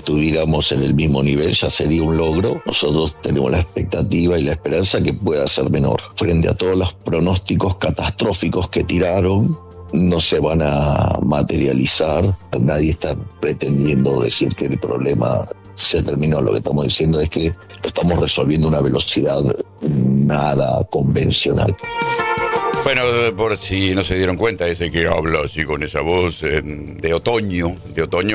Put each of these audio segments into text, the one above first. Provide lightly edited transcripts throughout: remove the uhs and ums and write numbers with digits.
estuviéramos en el mismo nivel ya sería un logro. Nosotros tenemos la expectativa y la esperanza que pueda ser menor. Frente a todos los pronósticos catastróficos que tiraron, no se van a materializar. Nadie está pretendiendo decir que el problema se terminó. Lo que estamos diciendo es que lo estamos resolviendo a una velocidad nada convencional. Bueno, por si no se dieron cuenta, ese que habla así con esa voz de otoño,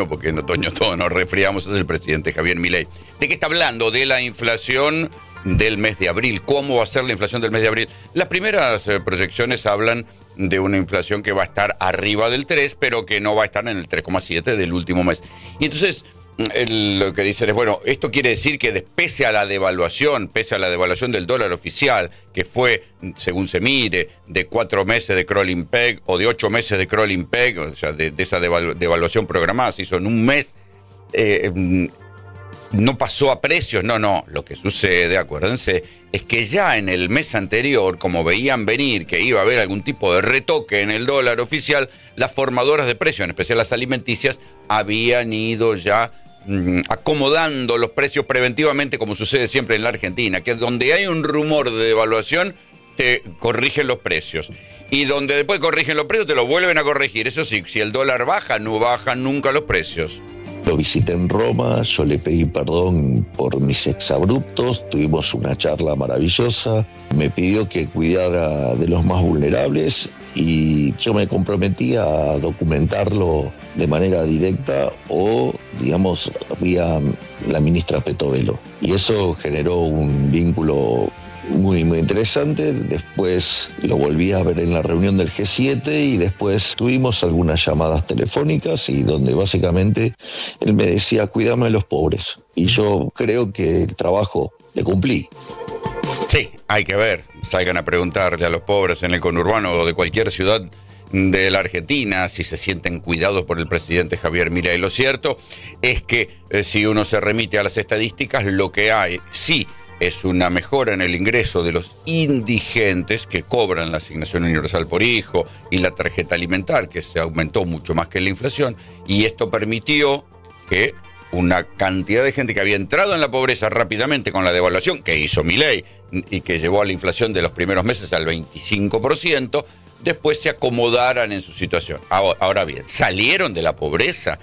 porque en otoño todos nos resfriamos, es el presidente Javier Milei. ¿De qué está hablando? De la inflación del mes de abril. ¿Cómo va a ser la inflación del mes de abril? Las primeras proyecciones hablan de una inflación que va a estar arriba del 3, pero que no va a estar en el 3,7 del último mes. Y entonces lo que dicen es, bueno, esto quiere decir que pese a la devaluación del dólar oficial, que fue, según se mire, de 4 meses de crawling peg o de 8 meses de crawling peg, o sea, de esa devaluación programada, se hizo en un mes, no pasó a precios, no. Lo que sucede, acuérdense, es que ya en el mes anterior, como veían venir que iba a haber algún tipo de retoque en el dólar oficial, las formadoras de precios, en especial las alimenticias, habían ido ya acomodando los precios preventivamente, como sucede siempre en la Argentina, que donde hay un rumor de devaluación, te corrigen los precios. Y donde después corrigen los precios, te lo vuelven a corregir. Eso sí, si el dólar baja, no bajan nunca los precios. Lo visité en Roma, yo le pedí perdón por mis exabruptos, tuvimos una charla maravillosa, me pidió que cuidara de los más vulnerables y yo me comprometí a documentarlo de manera directa o, digamos, vía la ministra Petovelo. Y eso generó un vínculo muy interesante. Después lo volví a ver en la reunión del G7 y después tuvimos algunas llamadas telefónicas y donde básicamente él me decía, cuídame de los pobres. Y yo creo que el trabajo le cumplí. Sí, hay que ver. Salgan a preguntarle a los pobres en el conurbano o de cualquier ciudad de la Argentina si se sienten cuidados por el presidente Javier Milei. Lo cierto es que si uno se remite a las estadísticas, lo que hay, sí, es una mejora en el ingreso de los indigentes que cobran la asignación universal por hijo y la tarjeta alimentar, que se aumentó mucho más que la inflación, y esto permitió que una cantidad de gente que había entrado en la pobreza rápidamente con la devaluación que hizo Milei y que llevó a la inflación de los primeros meses al 25%, después se acomodaran en su situación. Ahora bien, salieron de la pobreza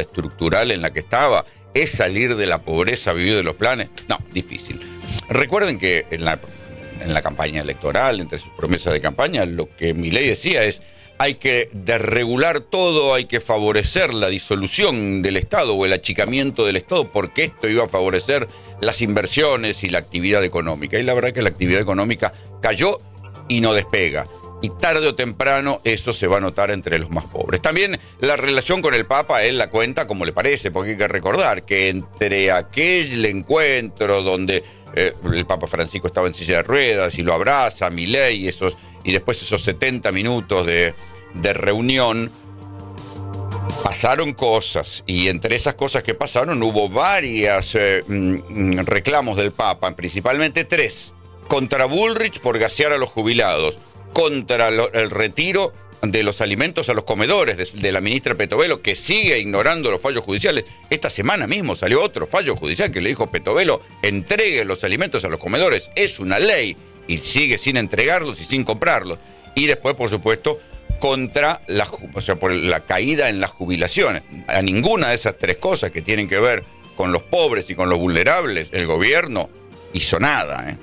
estructural en la que estaba. ¿Es salir de la pobreza, vivir de los planes? No, difícil. Recuerden que en la campaña electoral, entre sus promesas de campaña, lo que Milei decía es, hay que desregular todo, hay que favorecer la disolución del Estado o el achicamiento del Estado, porque esto iba a favorecer las inversiones y la actividad económica. Y la verdad es que la actividad económica cayó y no despega. Y tarde o temprano eso se va a notar entre los más pobres. También la relación con el Papa, él la cuenta como le parece, porque hay que recordar que entre aquel encuentro donde el Papa Francisco estaba en silla de ruedas y lo abraza, Milei, y después esos 70 minutos de reunión, pasaron cosas, y entre esas cosas que pasaron hubo varios reclamos del Papa, principalmente 3, contra Bullrich por gasear a los jubilados, contra el retiro de los alimentos a los comedores de la ministra Petovelo, que sigue ignorando los fallos judiciales. Esta semana mismo salió otro fallo judicial que le dijo Petovelo, entregue los alimentos a los comedores, es una ley, y sigue sin entregarlos y sin comprarlos. Y después, por supuesto, contra por la caída en las jubilaciones. A ninguna de esas 3 cosas que tienen que ver con los pobres y con los vulnerables, el gobierno hizo nada,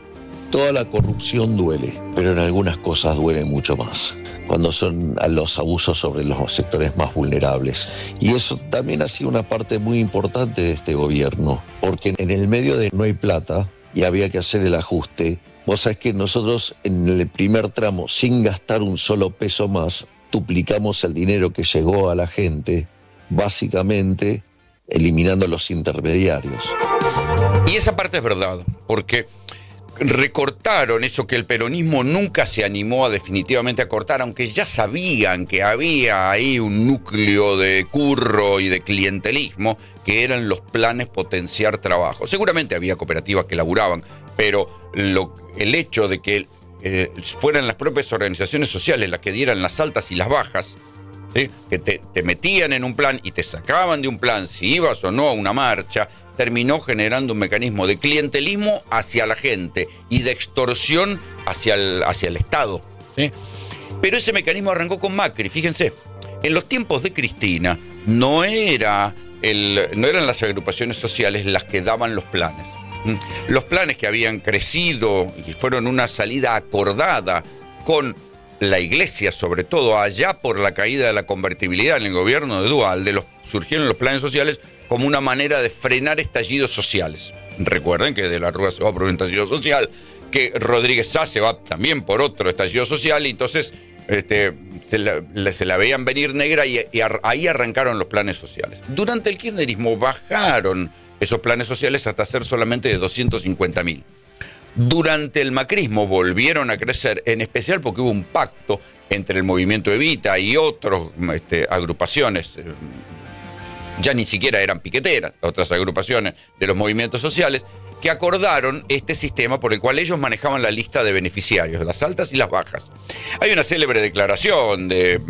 Toda la corrupción duele, pero en algunas cosas duele mucho más, cuando son los abusos sobre los sectores más vulnerables. Y eso también ha sido una parte muy importante de este gobierno, porque en el medio de no hay plata y había que hacer el ajuste. Vos sabés que nosotros en el primer tramo, sin gastar un solo peso más, duplicamos el dinero que llegó a la gente, básicamente eliminando los intermediarios. Y esa parte es verdad, porque recortaron eso que el peronismo nunca se animó a definitivamente a cortar, aunque ya sabían que había ahí un núcleo de curro y de clientelismo, que eran los planes potenciar trabajo. Seguramente había cooperativas que laburaban, pero el hecho de que fueran las propias organizaciones sociales las que dieran las altas y las bajas, ¿sí? Que te metían en un plan y te sacaban de un plan si ibas o no a una marcha, terminó generando un mecanismo de clientelismo hacia la gente y de extorsión hacia el Estado, ¿sí? Pero ese mecanismo arrancó con Macri, fíjense. En los tiempos de Cristina no eran las agrupaciones sociales las que daban los planes. Los planes que habían crecido y fueron una salida acordada con la Iglesia, sobre todo allá por la caída de la convertibilidad en el gobierno de Duhalde, surgieron los planes sociales como una manera de frenar estallidos sociales. Recuerden que de la Rúa se va por un estallido social, que Rodríguez Sá se va también por otro estallido social, y entonces se la veían venir negra y ahí arrancaron los planes sociales. Durante el kirchnerismo bajaron esos planes sociales hasta ser solamente de 250.000. Durante el macrismo volvieron a crecer, en especial porque hubo un pacto entre el movimiento Evita y otras agrupaciones, ya ni siquiera eran piqueteras, otras agrupaciones de los movimientos sociales, que acordaron este sistema por el cual ellos manejaban la lista de beneficiarios, las altas y las bajas. Hay una célebre declaración de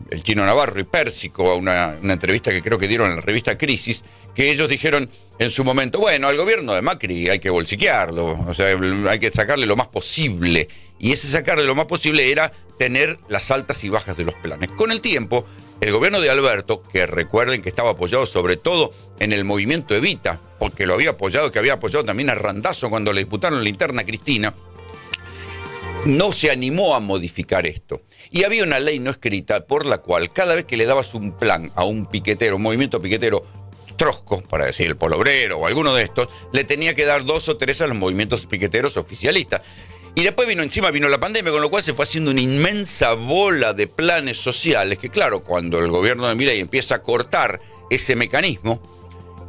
el Chino Navarro y Pérsico, una entrevista que creo que dieron en la revista Crisis, que ellos dijeron en su momento, bueno, al gobierno de Macri hay que bolsiquearlo, o sea, hay que sacarle lo más posible. Y ese sacarle lo más posible era tener las altas y bajas de los planes. Con el tiempo, el gobierno de Alberto, que recuerden que estaba apoyado sobre todo en el movimiento Evita, porque lo había apoyado, que había apoyado también a Randazzo cuando le disputaron la interna a Cristina, no se animó a modificar esto. Y había una ley no escrita por la cual cada vez que le dabas un plan a un piquetero, un movimiento piquetero trosco, para decir el Polo Obrero o alguno de estos, le tenía que dar 2 o 3 a los movimientos piqueteros oficialistas. Y después vino la pandemia, con lo cual se fue haciendo una inmensa bola de planes sociales que, claro, cuando el gobierno de Milei empieza a cortar ese mecanismo,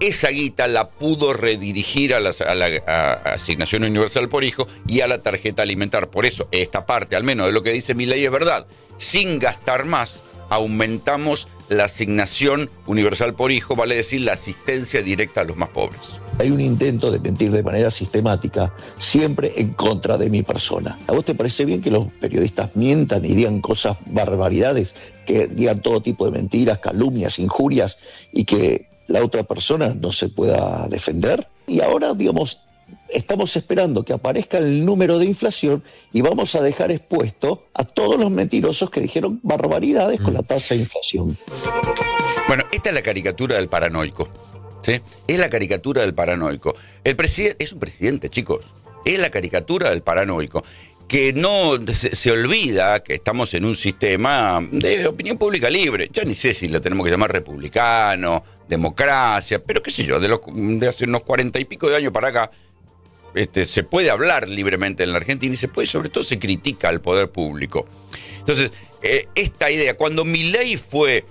esa guita la pudo redirigir a la asignación universal por hijo y a la tarjeta alimentar. Por eso, esta parte, al menos de lo que dice Milei, es verdad. Sin gastar más, aumentamos la asignación universal por hijo, vale decir, la asistencia directa a los más pobres. Hay un intento de mentir de manera sistemática, siempre en contra de mi persona. ¿A vos te parece bien que los periodistas mientan y digan cosas, barbaridades, que digan todo tipo de mentiras, calumnias, injurias, y que la otra persona no se pueda defender? Y ahora, digamos, estamos esperando que aparezca el número de inflación y vamos a dejar expuesto a todos los mentirosos que dijeron barbaridades con la tasa de inflación. Bueno, esta es la caricatura del paranoico, ¿sí? Es la caricatura del paranoico. El presidente es un presidente, chicos. Es la caricatura del paranoico, que no se olvida que estamos en un sistema de opinión pública libre. Ya ni sé si la tenemos que llamar republicano, democracia, pero qué sé yo, de hace unos 40 y pico de años para acá, se puede hablar libremente en la Argentina y sobre todo se critica al poder público. Entonces, esta idea, cuando Milei fue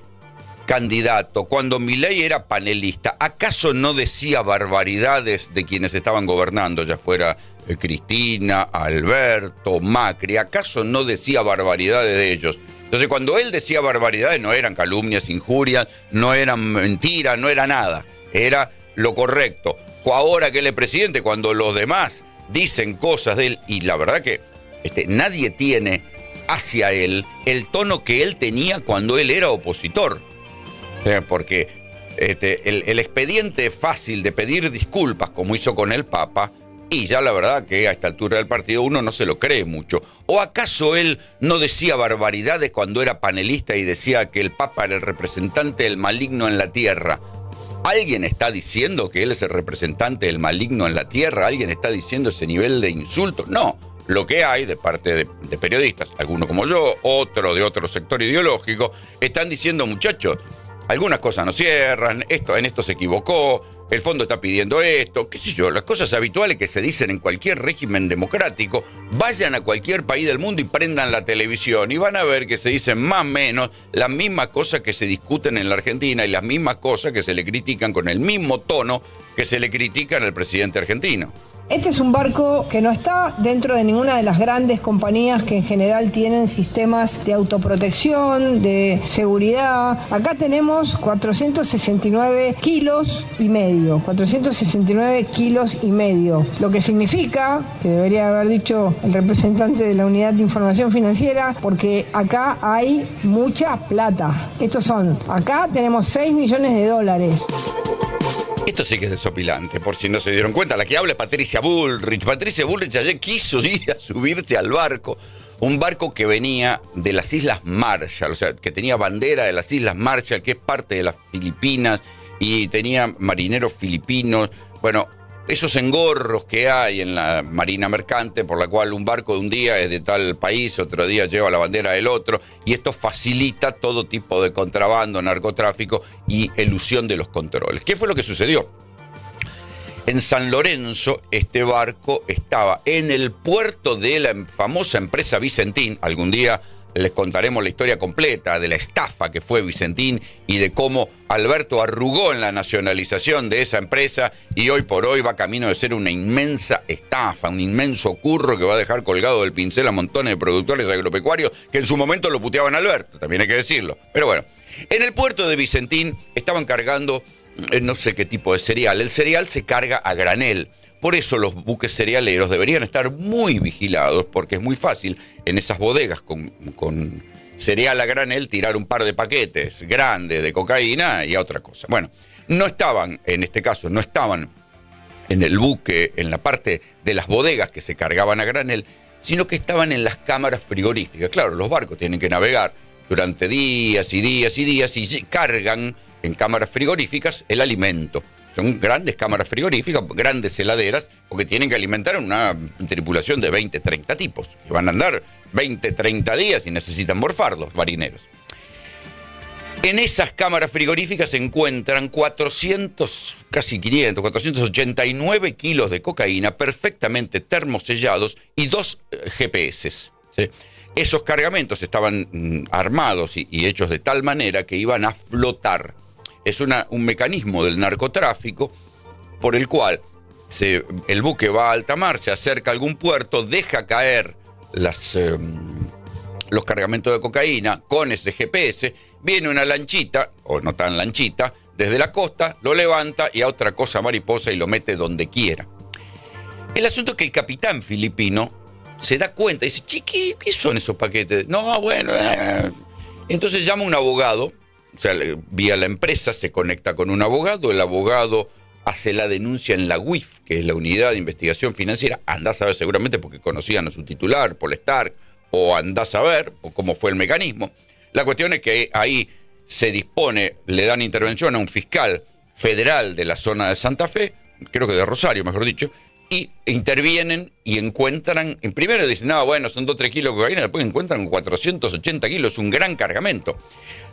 candidato, cuando Milei era panelista, ¿acaso no decía barbaridades de quienes estaban gobernando, ya fuera Cristina, Alberto, Macri? ¿Acaso no decía barbaridades de ellos? Entonces, cuando él decía barbaridades, no eran calumnias, injurias, no eran mentiras, no era nada, era lo correcto. Ahora que él es presidente, cuando los demás dicen cosas de él, y la verdad que nadie tiene hacia él el tono que él tenía cuando él era opositor. Porque el expediente fácil de pedir disculpas, como hizo con el Papa, y ya la verdad que a esta altura del partido uno no se lo cree mucho. ¿O acaso él no decía barbaridades cuando era panelista y decía que el Papa era el representante del maligno en la tierra? ¿Alguien está diciendo que él es el representante del maligno en la tierra? ¿Alguien está diciendo ese nivel de insulto? No. Lo que hay de parte de periodistas, algunos como yo, otro de otro sector ideológico, están diciendo, muchachos, algunas cosas no cierran, en esto se equivocó, el fondo está pidiendo esto, qué sé yo, las cosas habituales que se dicen en cualquier régimen democrático. Vayan a cualquier país del mundo y prendan la televisión y van a ver que se dicen más o menos las mismas cosas que se discuten en la Argentina y las mismas cosas que se le critican con el mismo tono que se le critican al presidente argentino. Este es un barco que no está dentro de ninguna de las grandes compañías que en general tienen sistemas de autoprotección, de seguridad. Acá tenemos 469 kilos y medio, 469 kilos y medio, lo que significa, que debería haber dicho el representante de la Unidad de Información Financiera, porque acá hay mucha plata. Acá tenemos 6 millones de dólares. Esto sí que es desopilante, por si no se dieron cuenta. La que habla es Patricia Bullrich. Patricia Bullrich ayer quiso ir a subirse al barco. Un barco que venía de las Islas Marshall, o sea, que tenía bandera de las Islas Marshall, que es parte de las Filipinas, y tenía marineros filipinos. Bueno, esos engorros que hay en la marina mercante, por la cual un barco de un día es de tal país, otro día lleva la bandera del otro, y esto facilita todo tipo de contrabando, narcotráfico y elusión de los controles. ¿Qué fue lo que sucedió? En San Lorenzo, este barco estaba en el puerto de la famosa empresa Vicentín. Algún día les contaremos la historia completa de la estafa que fue Vicentín y de cómo Alberto arrugó en la nacionalización de esa empresa y hoy por hoy va camino de ser una inmensa estafa, un inmenso curro que va a dejar colgado del pincel a montones de productores agropecuarios que en su momento lo puteaban a Alberto, también hay que decirlo. Pero bueno, en el puerto de Vicentín estaban cargando no sé qué tipo de cereal. El cereal se carga a granel. Por eso los buques cerealeros deberían estar muy vigilados, porque es muy fácil en esas bodegas con cereal a granel tirar un par de paquetes grandes de cocaína y a otra cosa. Bueno, no estaban, en este caso, no estaban en el buque, en la parte de las bodegas que se cargaban a granel, sino que estaban en las cámaras frigoríficas. Claro, los barcos tienen que navegar durante días y días y días y cargan en cámaras frigoríficas el alimento. Son grandes cámaras frigoríficas, grandes heladeras, porque tienen que alimentar a una tripulación de 20, 30 tipos, que van a andar 20, 30 días y necesitan morfar los marineros. En esas cámaras frigoríficas se encuentran 400, casi 500, 489 kilos de cocaína perfectamente termosellados y 2 GPS. ¿Sí? Esos cargamentos estaban armados y hechos de tal manera que iban a flotar. Es un mecanismo del narcotráfico por el cual el buque va a alta mar, se acerca a algún puerto, deja caer los cargamentos de cocaína con ese GPS, viene una lanchita, o no tan lanchita, desde la costa, lo levanta y a otra cosa mariposa y lo mete donde quiera. El asunto es que el capitán filipino se da cuenta y dice, ¿qué son esos paquetes? No, bueno. Entonces llama a un abogado. O sea, vía la empresa se conecta con un abogado, el abogado hace la denuncia en la UIF, que es la Unidad de Investigación Financiera, andás a ver seguramente porque conocían a su titular, Paul Stark, o andás a ver, o cómo fue el mecanismo. La cuestión es que ahí se dispone, le dan intervención a un fiscal federal de la zona de Santa Fe, creo que de Rosario, mejor dicho, y intervienen y encuentran, primero dicen, no, bueno, son 2-3 kilos de cocaína, después encuentran 480 kilos, un gran cargamento.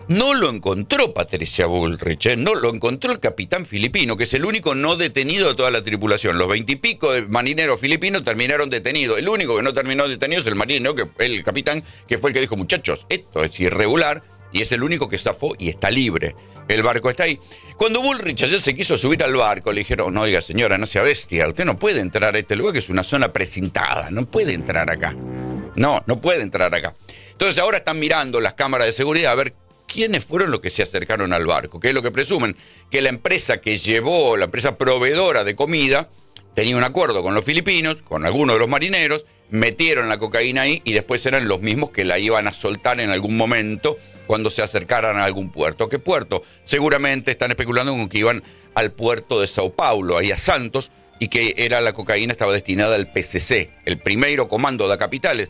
No lo encontró Patricia Bullrich, no lo encontró el capitán filipino, que es el único no detenido de toda la tripulación. Los 20 y pico de marineros filipinos terminaron detenidos. El único que no terminó detenido es el marinero, el capitán, que fue el que dijo, muchachos, esto es irregular, y es el único que zafó y está libre. El barco está ahí. Cuando Bullrich ayer se quiso subir al barco, le dijeron, no, oiga señora, no sea bestia, usted no puede entrar a este lugar que es una zona precintada, no puede entrar acá. No puede entrar acá. Entonces ahora están mirando las cámaras de seguridad a ver quiénes fueron los que se acercaron al barco, que es lo que presumen, que la empresa que llevó, la empresa proveedora de comida, tenía un acuerdo con los filipinos, con algunos de los marineros, metieron la cocaína ahí y después eran los mismos que la iban a soltar en algún momento cuando se acercaran a algún puerto. ¿Qué puerto? Seguramente están especulando con que iban al puerto de Sao Paulo, ahí a Santos, y que la cocaína estaba destinada al PCC, el Primeiro Comando da Capitales,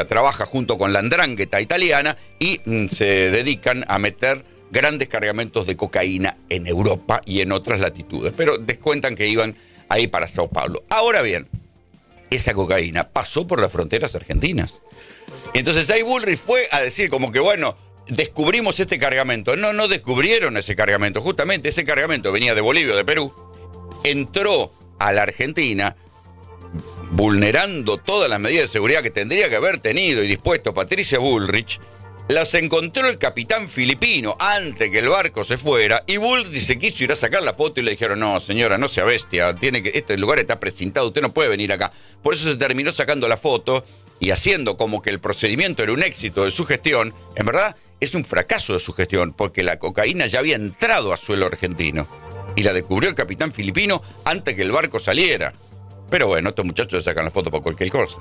trabaja junto con la 'Ndrangheta italiana y se dedican a meter grandes cargamentos de cocaína en Europa y en otras latitudes. Pero descuentan que iban ahí para Sao Paulo. Ahora bien, esa cocaína pasó por las fronteras argentinas. Entonces ahí Bullrich fue a decir como que, bueno, descubrimos este cargamento. No descubrieron ese cargamento. Justamente ese cargamento venía de Bolivia o de Perú, entró a la Argentina, vulnerando todas las medidas de seguridad que tendría que haber tenido y dispuesto Patricia Bullrich, las encontró el capitán filipino antes que el barco se fuera y Buldi se quiso ir a sacar la foto y le dijeron, no señora, no sea bestia, este lugar está precintado, usted no puede venir acá. Por eso se terminó sacando la foto y haciendo como que el procedimiento era un éxito de su gestión. En verdad es un fracaso de su gestión porque la cocaína ya había entrado a suelo argentino y la descubrió el capitán filipino antes que el barco saliera. Pero bueno, estos muchachos se sacan la foto por cualquier cosa.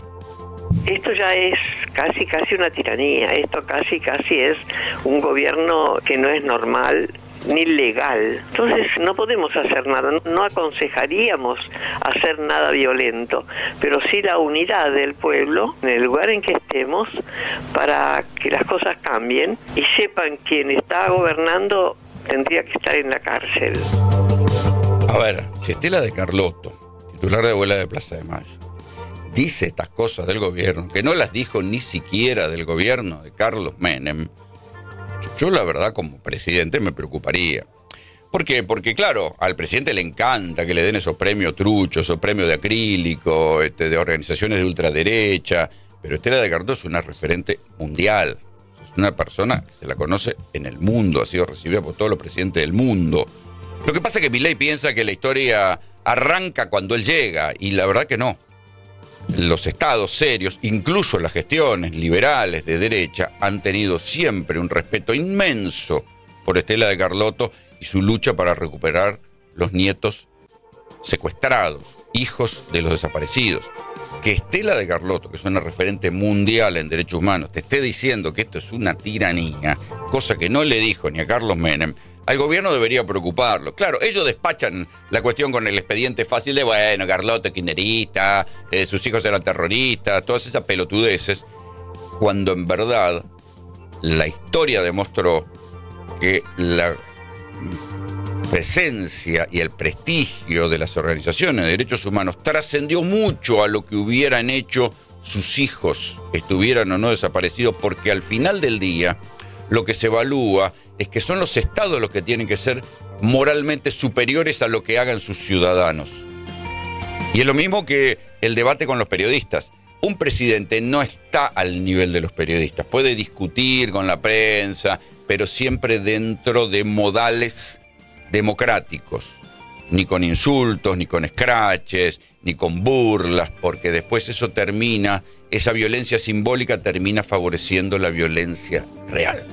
Esto ya es casi una tiranía, esto casi es un gobierno que no es normal ni legal. Entonces no podemos hacer nada, no aconsejaríamos hacer nada violento, pero sí la unidad del pueblo en el lugar en que estemos para que las cosas cambien y sepan quien está gobernando tendría que estar en la cárcel. A ver, si Estela de Carlotto, titular de Abuela de Plaza de Mayo, dice estas cosas del gobierno, que no las dijo ni siquiera del gobierno de Carlos Menem, yo la verdad como presidente me preocuparía. ¿Por qué? Porque claro, al presidente le encanta que le den esos premios truchos, esos premios de acrílico, de organizaciones de ultraderecha, pero Estela de Carlotto es una referente mundial. Es una persona que se la conoce en el mundo, ha sido recibida por todos los presidentes del mundo. Lo que pasa es que Milei piensa que la historia arranca cuando él llega, y la verdad que no. Los estados serios, incluso las gestiones liberales de derecha, han tenido siempre un respeto inmenso por Estela de Carlotto y su lucha para recuperar los nietos secuestrados, hijos de los desaparecidos. Que Estela de Carlotto, que es una referente mundial en derechos humanos, te esté diciendo que esto es una tiranía, cosa que no le dijo ni a Carlos Menem, al gobierno debería preocuparlo. Claro, ellos despachan la cuestión con el expediente fácil de, bueno, Carlotto es kirchnerista, sus hijos eran terroristas, todas esas pelotudeces, cuando en verdad la historia demostró que la presencia y el prestigio de las organizaciones de derechos humanos trascendió mucho a lo que hubieran hecho sus hijos, estuvieran o no desaparecidos, porque al final del día lo que se evalúa es que son los estados los que tienen que ser moralmente superiores a lo que hagan sus ciudadanos. Y es lo mismo que el debate con los periodistas. Un presidente no está al nivel de los periodistas. Puede discutir con la prensa, pero siempre dentro de modales democráticos. Ni con insultos, ni con escraches, ni con burlas, porque después eso termina, esa violencia simbólica termina favoreciendo la violencia real.